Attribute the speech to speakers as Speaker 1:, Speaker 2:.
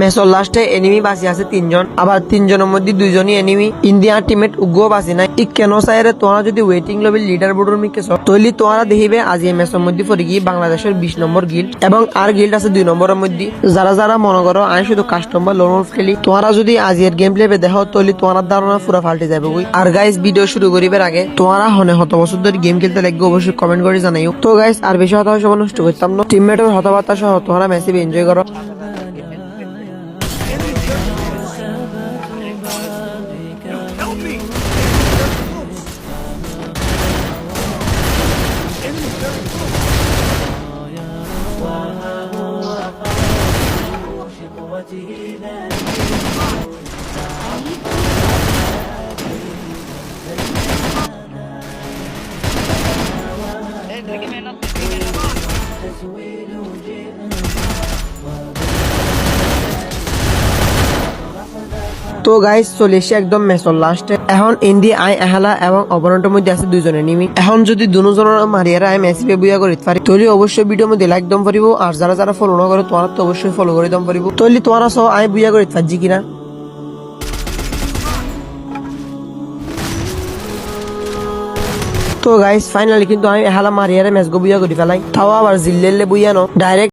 Speaker 1: ম্যাচের লাস্টে এনিমি বাঁচি আছে 3 জন, আবার 3 জনের মধ্যে 2 জনই এনিমি। ইন্ডিয়ার টিমেট উগ্র বাঁচি নাই। ই কেন চাইরে তোমরা যদি ওয়েটিং লেভেল লিডার বোর্ডের মিকেছ তৈলি তোমরা দেখিবে আজ এই ম্যাচের মধ্যে পড়ে গিয়ে বাংলাদেশের 20 নম্বর গিল্ড এবং আর গিল্ড আছে 2 নম্বরের মধ্যে। যারা যারা মনে করো আমি শুধু কাস্টমার লোন খেলি, তোমরা যদি আজের গেম প্লে দেখো তৈলি তোমার ধারণা পুরো পাল্টে যাবে। আর গাইস ভিডিও শুরু করিবার আগে তোমরা হনে হত বছর ধরে গেম খেলতে লাগবে অবশ্যই কমেন্ট করে জানাইও। তো গাইস আর বেশি কথা সময় নষ্ট করতাম না, টিমমেটের হতবার্তা সহ তোমরা ম্যাসিভ এনজয় করো। তো গাইস চলে এসে একদম ম্যাচের লাস্টে। এখন ইন্ডি আই এহালা এবং অপোনেন্টের মধ্যে আছে 2 জনের নিমি। এখন যদি দুজনের মারিয়ারা আই ম্যাচে বুয়া করে পারি তাহলে অবশ্যই ভিডিওর মধ্যে লাইক দম পারিব। আর যারা যারা ফলো না করে তোমরা তো অবশ্যই ফলো করে দম পারিব। তাহলে তোমরা সহ আই বুয়া করে পারছি কিনা। তো গাইস ফাইনালি কিন্তু আমি এহালা মারিয়ারে ম্যাচ গো বুয়া করে ফেলাই, তাও আবার জিল্লেলে বুয়া ন ডাইরেক্ট